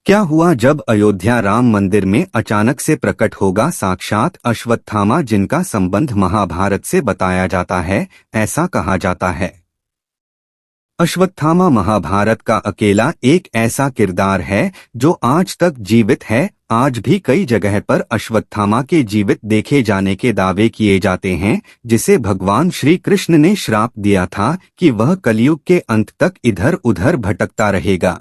क्या हुआ जब अयोध्या राम मंदिर में अचानक से प्रकट होगा साक्षात अश्वत्थामा, जिनका संबंध महाभारत से बताया जाता है। ऐसा कहा जाता है अश्वत्थामा महाभारत का अकेला एक ऐसा किरदार है जो आज तक जीवित है। आज भी कई जगह पर अश्वत्थामा के जीवित देखे जाने के दावे किए जाते हैं, जिसे भगवान श्री कृष्ण ने श्राप दिया था कि वह कलयुग के अंत तक इधर उधर भटकता रहेगा।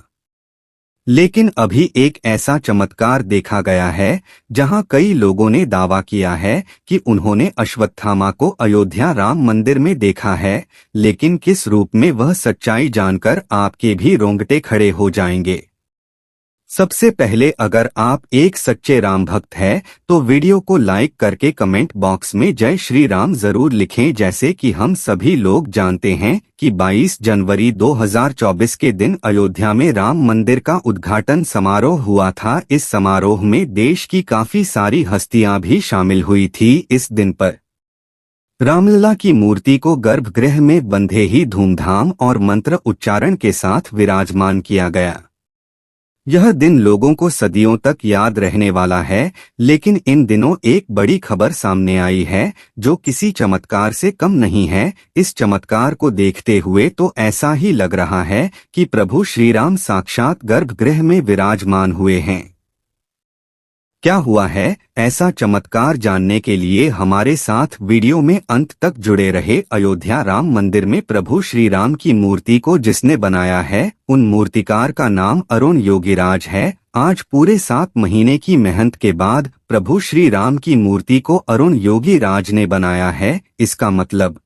लेकिन अभी एक ऐसा चमत्कार देखा गया है जहां कई लोगों ने दावा किया है कि उन्होंने अश्वत्थामा को अयोध्या राम मंदिर में देखा है। लेकिन किस रूप में, वह सच्चाई जानकर आपके भी रोंगटे खड़े हो जाएंगे। सबसे पहले, अगर आप एक सच्चे राम भक्त हैं तो वीडियो को लाइक करके कमेंट बॉक्स में जय श्री राम जरूर लिखें। जैसे कि हम सभी लोग जानते हैं कि 22 जनवरी 2024 के दिन अयोध्या में राम मंदिर का उद्घाटन समारोह हुआ था। इस समारोह में देश की काफी सारी हस्तियां भी शामिल हुई थी। इस दिन पर रामलला की मूर्ति को गर्भगृह में बंधे ही धूमधाम और मंत्र उच्चारण के साथ विराजमान किया गया। यह दिन लोगों को सदियों तक याद रहने वाला है। लेकिन इन दिनों एक बड़ी खबर सामने आई है जो किसी चमत्कार से कम नहीं है। इस चमत्कार को देखते हुए तो ऐसा ही लग रहा है कि प्रभु श्री राम साक्षात गर्भगृह में विराजमान हुए हैं। क्या हुआ है, ऐसा चमत्कार जानने के लिए हमारे साथ वीडियो में अंत तक जुड़े रहे। अयोध्या राम मंदिर में प्रभु श्री राम की मूर्ति को जिसने बनाया है, उन मूर्तिकार का नाम अरुण योगीराज है। आज पूरे 7 महीने की मेहनत के बाद प्रभु श्री राम की मूर्ति को अरुण योगीराज ने बनाया है। इसका मतलब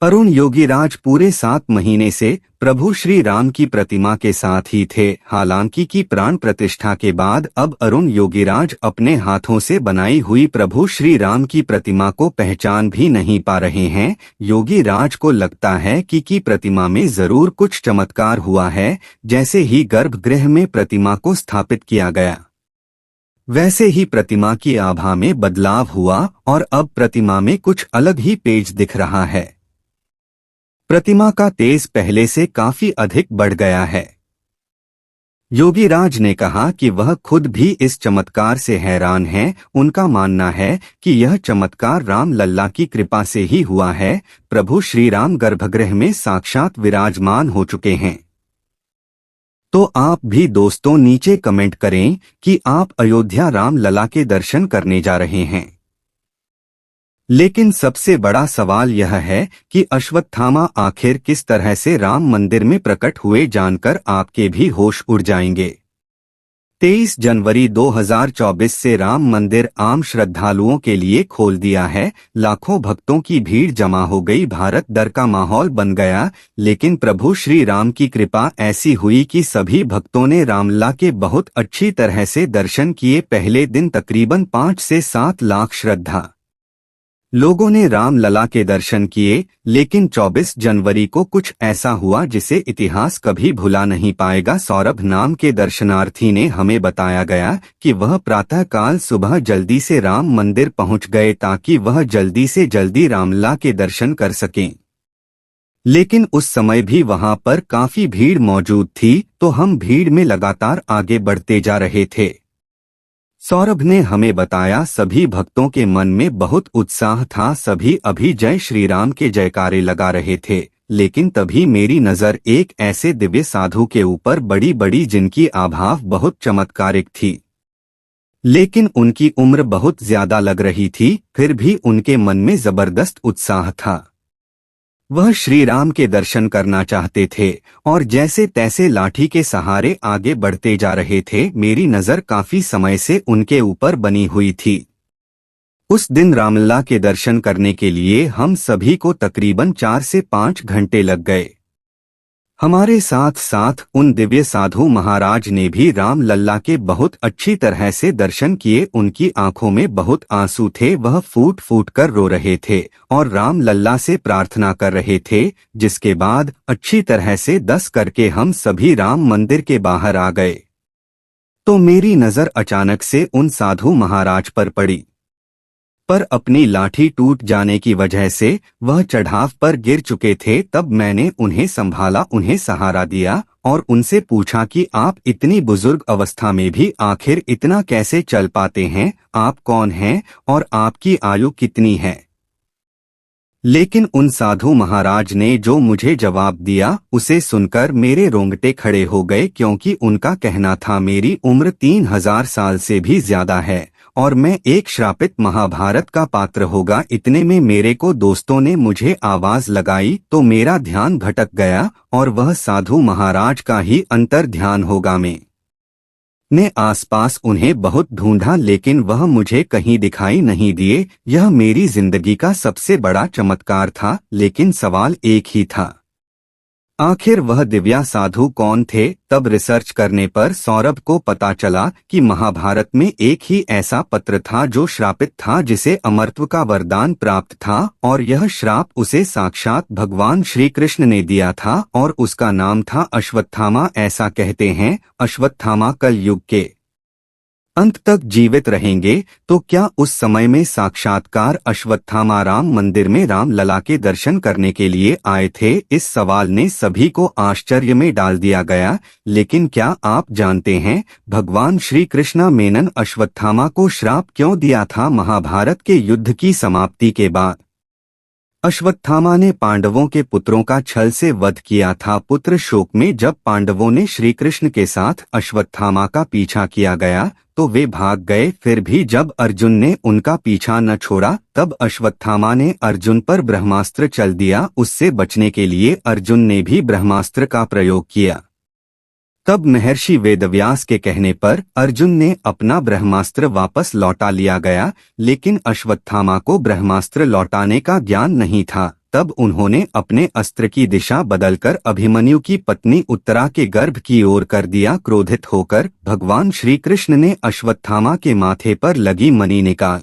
अरुण योगीराज पूरे 7 महीने से प्रभु श्री राम की प्रतिमा के साथ ही थे। हालांकि की प्राण प्रतिष्ठा के बाद अब अरुण योगीराज अपने हाथों से बनाई हुई प्रभु श्री राम की प्रतिमा को पहचान भी नहीं पा रहे हैं। योगीराज को लगता है कि प्रतिमा में जरूर कुछ चमत्कार हुआ है। जैसे ही गर्भगृह में प्रतिमा को स्थापित किया गया, वैसे ही प्रतिमा की आभा में बदलाव हुआ और अब प्रतिमा में कुछ अलग ही पेज दिख रहा है। प्रतिमा का तेज पहले से काफी अधिक बढ़ गया है। योगीराज ने कहा कि वह खुद भी इस चमत्कार से हैरान हैं। उनका मानना है कि यह चमत्कार राम लल्ला की कृपा से ही हुआ है। प्रभु श्री राम गर्भगृह में साक्षात विराजमान हो चुके हैं। तो आप भी दोस्तों नीचे कमेंट करें कि आप अयोध्या राम लला के दर्शन करने जा रहे हैं। लेकिन सबसे बड़ा सवाल यह है कि अश्वत्थामा आखिर किस तरह से राम मंदिर में प्रकट हुए, जानकर आपके भी होश उड़ जाएंगे। 23 जनवरी 2024 से राम मंदिर आम श्रद्धालुओं के लिए खोल दिया है। लाखों भक्तों की भीड़ जमा हो गई, भारत दर का माहौल बन गया। लेकिन प्रभु श्री राम की कृपा ऐसी हुई कि सभी भक्तों ने रामलला के बहुत अच्छी तरह से दर्शन किए। पहले दिन तकरीबन 5 से 7 लाख श्रद्धा लोगों ने रामलला के दर्शन किए। लेकिन 24 जनवरी को कुछ ऐसा हुआ जिसे इतिहास कभी भुला नहीं पाएगा। सौरभ नाम के दर्शनार्थी ने हमें बताया गया कि वह प्रातःकाल सुबह जल्दी से राम मंदिर पहुंच गए ताकि वह जल्दी से जल्दी रामलला के दर्शन कर सकें। लेकिन उस समय भी वहां पर काफी भीड़ मौजूद थी, तो हम भीड़ में लगातार आगे बढ़ते जा रहे थे। सौरभ ने हमें बताया सभी भक्तों के मन में बहुत उत्साह था, सभी अभी जय श्री राम के जयकारे लगा रहे थे। लेकिन तभी मेरी नजर एक ऐसे दिव्य साधु के ऊपर बड़ी जिनकी आभाव बहुत चमत्कारिक थी। लेकिन उनकी उम्र बहुत ज्यादा लग रही थी, फिर भी उनके मन में जबरदस्त उत्साह था। वह श्री राम के दर्शन करना चाहते थे और जैसे तैसे लाठी के सहारे आगे बढ़ते जा रहे थे। मेरी नजर काफी समय से उनके ऊपर बनी हुई थी। उस दिन रामलला के दर्शन करने के लिए हम सभी को तकरीबन 4 से 5 घंटे लग गए। हमारे साथ साथ उन दिव्य साधु महाराज ने भी राम लल्ला के बहुत अच्छी तरह से दर्शन किए। उनकी आंखों में बहुत आंसू थे, वह फूट फूट कर रो रहे थे और राम लल्ला से प्रार्थना कर रहे थे। जिसके बाद अच्छी तरह से 10 करके हम सभी राम मंदिर के बाहर आ गए। तो मेरी नजर अचानक से उन साधु महाराज पर पड़ी, पर अपनी लाठी टूट जाने की वजह से वह चढ़ाव पर गिर चुके थे। तब मैंने उन्हें संभाला, उन्हें सहारा दिया और उनसे पूछा कि आप इतनी बुजुर्ग अवस्था में भी आखिर इतना कैसे चल पाते हैं, आप कौन हैं और आपकी आयु कितनी है। लेकिन उन साधु महाराज ने जो मुझे जवाब दिया उसे सुनकर मेरे रोंगटे खड़े हो गए, क्योंकि उनका कहना था मेरी उम्र 3000 साल से भी ज्यादा है और मैं एक श्रापित महाभारत का पात्र होगा। इतने में मेरे को दोस्तों ने मुझे आवाज लगाई तो मेरा ध्यान भटक गया और वह साधु महाराज का ही अंतर ध्यान होगा। मैं ने आसपास उन्हें बहुत ढूंढा लेकिन वह मुझे कहीं दिखाई नहीं दिए। यह मेरी जिंदगी का सबसे बड़ा चमत्कार था, लेकिन सवाल एक ही था, आखिर वह दिव्या साधु कौन थे। तब रिसर्च करने पर सौरभ को पता चला कि महाभारत में एक ही ऐसा पत्र था जो श्रापित था, जिसे अमरत्व का वरदान प्राप्त था और यह श्राप उसे साक्षात भगवान श्री कृष्ण ने दिया था और उसका नाम था अश्वत्थामा। ऐसा कहते हैं अश्वत्थामा कल युग के अंत तक जीवित रहेंगे, तो क्या उस समय में साक्षात्कार अश्वत्थामा राम मंदिर में राम लला के दर्शन करने के लिए आए थे। इस सवाल ने सभी को आश्चर्य में डाल दिया गया। लेकिन क्या आप जानते हैं भगवान श्री कृष्ण मेनन अश्वत्थामा को श्राप क्यों दिया था। महाभारत के युद्ध की समाप्ति के बाद अश्वत्थामा ने पांडवों के पुत्रों का छल से वध किया था। पुत्र शोक में जब पांडवों ने श्री कृष्ण के साथ अश्वत्थामा का पीछा किया गया तो वे भाग गए। फिर भी जब अर्जुन ने उनका पीछा न छोड़ा तब अश्वत्थामा ने अर्जुन पर ब्रह्मास्त्र चल दिया। उससे बचने के लिए अर्जुन ने भी ब्रह्मास्त्र का प्रयोग किया। तब महर्षि वेदव्यास के कहने पर अर्जुन ने अपना ब्रह्मास्त्र वापस लौटा लिया गया, लेकिन अश्वत्थामा को ब्रह्मास्त्र लौटाने का ज्ञान नहीं था। तब उन्होंने अपने अस्त्र की दिशा बदलकर अभिमन्यु की पत्नी उत्तरा के गर्भ की ओर कर दिया। क्रोधित होकर भगवान श्री कृष्ण ने अश्वत्थामा के माथे पर लगी मणि निकाल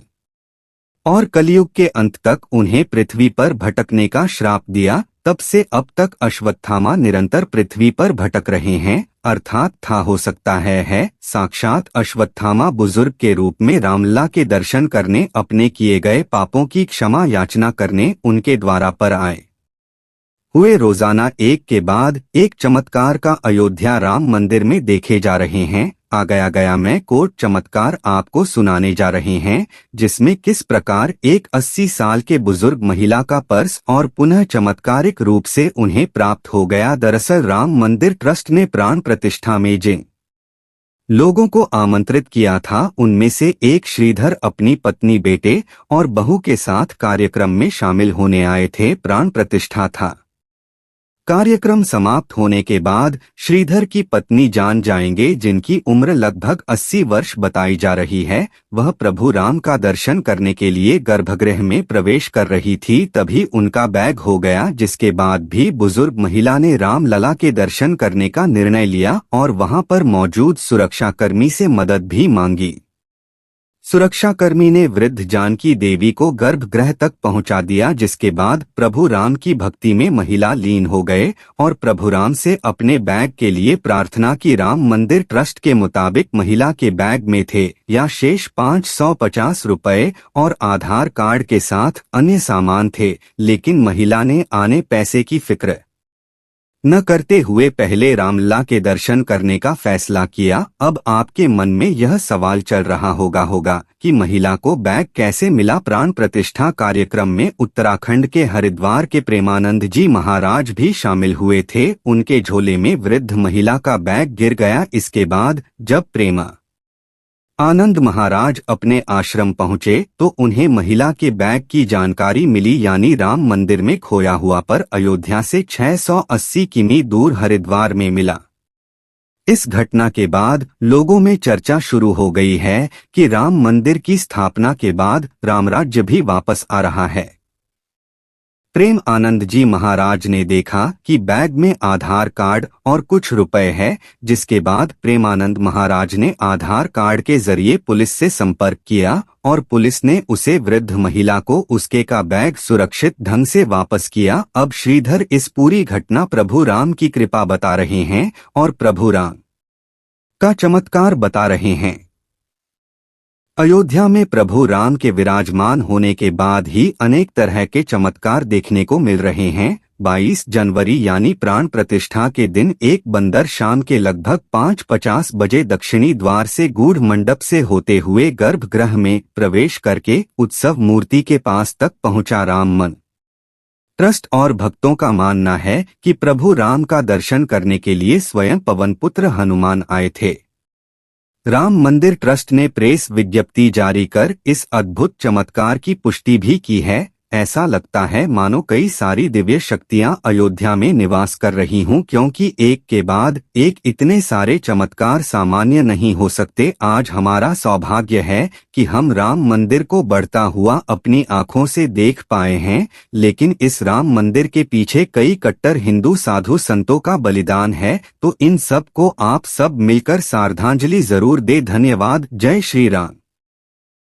और कलयुग के अंत तक उन्हें पृथ्वी पर भटकने का श्राप दिया। तब से अब तक अश्वत्थामा निरंतर पृथ्वी पर भटक रहे हैं। अर्थात था हो सकता है साक्षात अश्वत्थामा बुजुर्ग के रूप में रामलला के दर्शन करने, अपने किए गए पापों की क्षमा याचना करने उनके द्वारा पर आए हुए। रोजाना एक के बाद एक चमत्कार का अयोध्या राम मंदिर में देखे जा रहे हैं। आ गया मैं कोट चमत्कार आपको सुनाने जा रहे हैं, जिसमें किस प्रकार एक 80 साल के बुजुर्ग महिला का पर्स और पुनः चमत्कारिक रूप से उन्हें प्राप्त हो गया। दरअसल राम मंदिर ट्रस्ट ने प्राण प्रतिष्ठा में जिन लोगों को आमंत्रित किया था उनमें से एक श्रीधर अपनी पत्नी, बेटे और बहू के साथ कार्यक्रम में शामिल होने आए थे। प्राण प्रतिष्ठा था। कार्यक्रम समाप्त होने के बाद श्रीधर की पत्नी जान जाएंगे, जिनकी उम्र लगभग 80 वर्ष बताई जा रही है, वह प्रभु राम का दर्शन करने के लिए गर्भगृह में प्रवेश कर रही थी। तभी उनका बैग हो गया, जिसके बाद भी बुजुर्ग महिला ने राम लला के दर्शन करने का निर्णय लिया और वहां पर मौजूद सुरक्षाकर्मी से मदद भी मांगी। सुरक्षाकर्मी ने वृद्ध जानकी देवी को गर्भगृह तक पहुंचा दिया, जिसके बाद प्रभु राम की भक्ति में महिला लीन हो गए और प्रभु राम से अपने बैग के लिए प्रार्थना की। राम मंदिर ट्रस्ट के मुताबिक महिला के बैग में थे या शेष 550 रुपए और आधार कार्ड के साथ अन्य सामान थे, लेकिन महिला ने आने पैसे की फिक्र न करते हुए पहले रामलला के दर्शन करने का फैसला किया। अब आपके मन में यह सवाल चल रहा होगा कि महिला को बैग कैसे मिला। प्राण प्रतिष्ठा कार्यक्रम में उत्तराखंड के हरिद्वार के प्रेमानंद जी महाराज भी शामिल हुए थे। उनके झोले में वृद्ध महिला का बैग गिर गया। इसके बाद जब प्रेमा आनंद महाराज अपने आश्रम पहुंचे तो उन्हें महिला के बैग की जानकारी मिली, यानी राम मंदिर में खोया हुआ पर अयोध्या से 680 किमी दूर हरिद्वार में मिला। इस घटना के बाद लोगों में चर्चा शुरू हो गई है कि राम मंदिर की स्थापना के बाद रामराज्य भी वापस आ रहा है। प्रेम आनंद जी महाराज ने देखा कि बैग में आधार कार्ड और कुछ रुपए है, जिसके बाद प्रेमानंद महाराज ने आधार कार्ड के जरिए पुलिस से संपर्क किया और पुलिस ने उसे वृद्ध महिला को उसके का बैग सुरक्षित ढंग से वापस किया। अब श्रीधर इस पूरी घटना प्रभु राम की कृपा बता रहे हैं और प्रभु राम का चमत्कार बता रहे हैं। अयोध्या में प्रभु राम के विराजमान होने के बाद ही अनेक तरह के चमत्कार देखने को मिल रहे हैं। 22 जनवरी यानी प्राण प्रतिष्ठा के दिन एक बंदर शाम के लगभग 5:50 बजे दक्षिणी द्वार से गूढ़ मंडप से होते हुए गर्भगृह में प्रवेश करके उत्सव मूर्ति के पास तक पहुंचा। राम मन ट्रस्ट और भक्तों का मानना है कि प्रभु राम का दर्शन करने के लिए स्वयं पवनपुत्र हनुमान आए थे। राम मंदिर ट्रस्ट ने प्रेस विज्ञप्ति जारी कर इस अद्भुत चमत्कार की पुष्टि भी की है। ऐसा लगता है मानो कई सारी दिव्य शक्तियां अयोध्या में निवास कर रही हूं, क्योंकि एक के बाद एक इतने सारे चमत्कार सामान्य नहीं हो सकते। आज हमारा सौभाग्य है कि हम राम मंदिर को बढ़ता हुआ अपनी आंखों से देख पाए हैं, लेकिन इस राम मंदिर के पीछे कई कट्टर हिंदू साधु संतों का बलिदान है। तो इन सब को आप सब मिलकर श्रद्धांजलि जरूर दे। धन्यवाद। जय श्री राम।